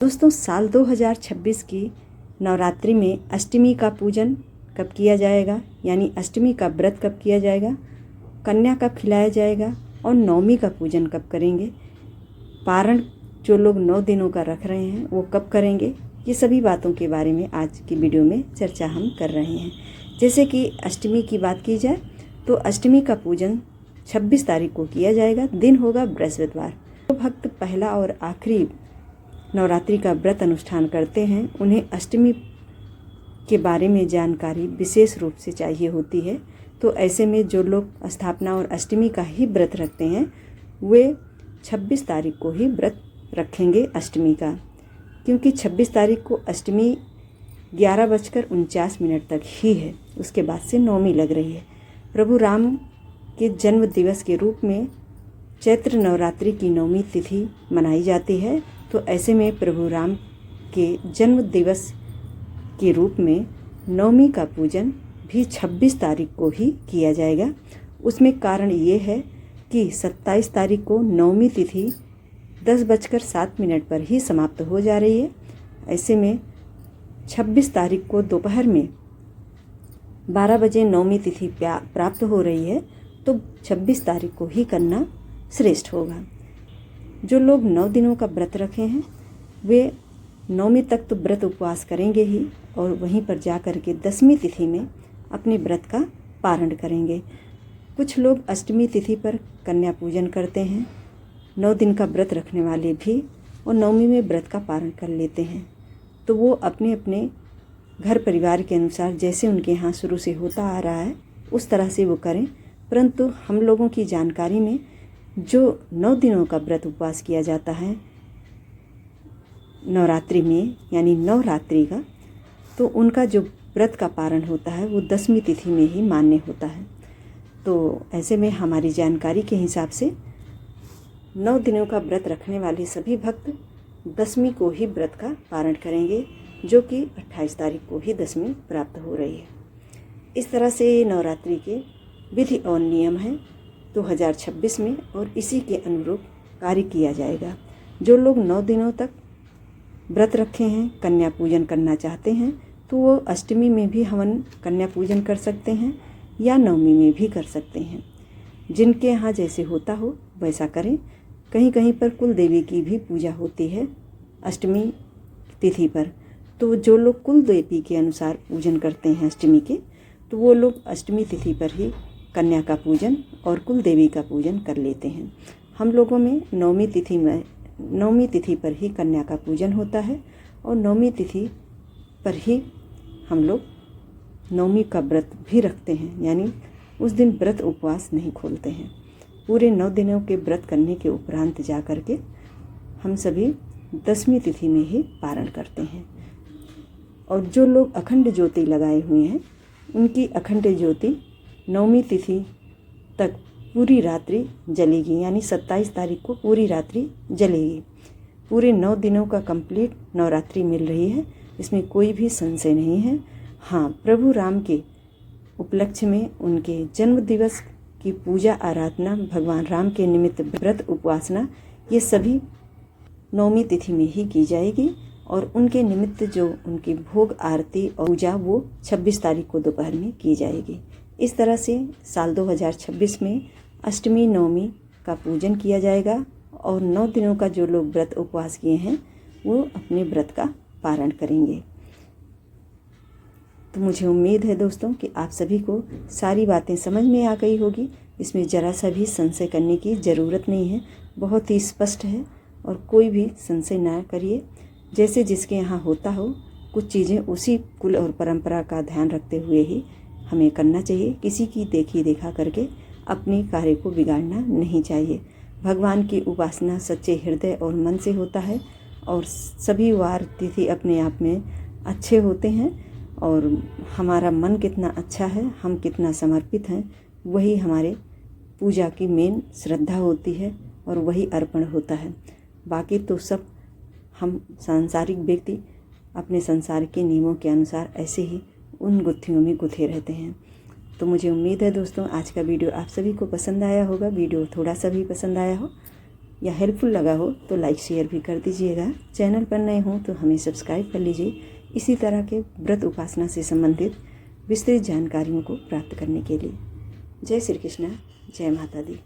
दोस्तों, साल 2026 की नवरात्रि में अष्टमी का पूजन कब किया जाएगा, यानी अष्टमी का व्रत कब किया जाएगा, कन्या कब खिलाया जाएगा और नवमी का पूजन कब करेंगे, पारण जो लोग 9 दिनों का रख रहे हैं वो कब करेंगे, ये सभी बातों के बारे में आज की वीडियो में चर्चा हम कर रहे हैं। जैसे कि अष्टमी की बात की जाए तो अष्टमी का पूजन 26 तारीख को किया जाएगा। दिन होगा बृहस्पतिवार। जो भक्त पहला और आखिरी नवरात्रि का व्रत अनुष्ठान करते हैं उन्हें अष्टमी के बारे में जानकारी विशेष रूप से चाहिए होती है। तो ऐसे में जो लोग स्थापना और अष्टमी का ही व्रत रखते हैं वे 26 तारीख को ही व्रत रखेंगे अष्टमी का, क्योंकि 26 तारीख को अष्टमी 11:49 तक ही है। उसके बाद से नवमी लग रही है। प्रभु राम के जन्म दिवस के रूप में चैत्र नवरात्रि की नवमी तिथि मनाई जाती है। तो ऐसे में प्रभु राम के जन्म दिवस के रूप में नवमी का पूजन भी 26 तारीख को ही किया जाएगा। उसमें कारण ये है कि 27 तारीख को नवमी तिथि 10:07 पर ही समाप्त हो जा रही है। ऐसे में 26 तारीख को दोपहर में 12 बजे नवमी तिथि प्राप्त हो रही है, तो 26 तारीख को ही करना श्रेष्ठ होगा। जो लोग 9 दिनों का व्रत रखे हैं वे नवमी तक तो व्रत उपवास करेंगे ही, और वहीं पर जा कर के 10वीं तिथि में अपने व्रत का पारण करेंगे। कुछ लोग अष्टमी तिथि पर कन्या पूजन करते हैं। 9 दिन का व्रत रखने वाले भी और नवमी में व्रत का पारण कर लेते हैं। तो वो अपने अपने घर परिवार के अनुसार जैसे उनके यहाँ शुरू से होता आ रहा है उस तरह से वो करें। परंतु हम लोगों की जानकारी में जो 9 दिनों का व्रत उपवास किया जाता है नवरात्रि में, यानी नवरात्रि का, तो उनका जो व्रत का पारण होता है वो 10वीं तिथि में ही मान्य होता है। तो ऐसे में हमारी जानकारी के हिसाब से 9 दिनों का व्रत रखने वाले सभी भक्त 10वीं को ही व्रत का पारण करेंगे, जो कि 28 तारीख को ही 10वीं प्राप्त हो रही है। इस तरह से नवरात्रि के विधि और नियम हैं 2026 में, और इसी के अनुरूप कार्य किया जाएगा। जो लोग 9 दिनों तक व्रत रखे हैं, कन्या पूजन करना चाहते हैं, तो वो अष्टमी में भी हवन कन्या पूजन कर सकते हैं या नवमी में भी कर सकते हैं। जिनके यहाँ जैसे होता हो वैसा करें। कहीं कहीं पर कुल देवी की भी पूजा होती है अष्टमी तिथि पर। तो जो लोग कुल देवी के अनुसार पूजन करते हैं अष्टमी के, तो वो लोग अष्टमी तिथि पर ही कन्या का पूजन और कुल देवी का पूजन कर लेते हैं। हम लोगों में नवमी तिथि पर ही कन्या का पूजन होता है, और नवमी तिथि पर ही हम लोग नवमी का व्रत भी रखते हैं, यानी उस दिन व्रत उपवास नहीं खोलते हैं। पूरे 9 दिनों के व्रत करने के उपरांत जा कर के हम सभी 10वीं तिथि में ही पारण करते हैं। और जो लोग अखंड ज्योति लगाए हुए हैं उनकी अखंड ज्योति नवमी तिथि तक पूरी रात्रि जलेगी, यानी 27 तारीख को पूरी रात्रि जलेगी। पूरे 9 दिनों का कंप्लीट नवरात्रि मिल रही है, इसमें कोई भी संशय नहीं है। हाँ, प्रभु राम के उपलक्ष्य में उनके जन्म दिवस की पूजा आराधना, भगवान राम के निमित्त व्रत उपासना, ये सभी नवमी तिथि में ही की जाएगी, और उनके निमित्त जो उनकी भोग आरती और पूजा वो 26 तारीख को दोपहर में की जाएगी। इस तरह से साल 2026 में अष्टमी नवमी का पूजन किया जाएगा, और 9 दिनों का जो लोग व्रत उपवास किए हैं वो अपने व्रत का पारण करेंगे। तो मुझे उम्मीद है दोस्तों कि आप सभी को सारी बातें समझ में आ गई होगी। इसमें ज़रा सा भी संशय करने की ज़रूरत नहीं है, बहुत ही स्पष्ट है, और कोई भी संशय ना करिए। जैसे जिसके यहाँ होता हो कुछ चीज़ें उसी कुल और परंपरा का ध्यान रखते हुए ही हमें करना चाहिए। किसी की देखी देखा करके अपने कार्य को बिगाड़ना नहीं चाहिए। भगवान की उपासना सच्चे हृदय और मन से होता है, और सभी वार तिथि अपने आप में अच्छे होते हैं, और हमारा मन कितना अच्छा है, हम कितना समर्पित हैं, वही हमारे पूजा की मेन श्रद्धा होती है, और वही अर्पण होता है। बाकी तो सब हम सांसारिक व्यक्ति अपने संसार के नियमों के अनुसार ऐसे ही उन गुत्थियों में गुथे रहते हैं। तो मुझे उम्मीद है दोस्तों आज का वीडियो आप सभी को पसंद आया होगा। वीडियो थोड़ा सा भी पसंद आया हो या हेल्पफुल लगा हो तो लाइक शेयर भी कर दीजिएगा। चैनल पर नए हों तो हमें सब्सक्राइब कर लीजिए इसी तरह के व्रत उपासना से संबंधित विस्तृत जानकारियों को प्राप्त करने के लिए। जय श्री कृष्ण, जय माता दी।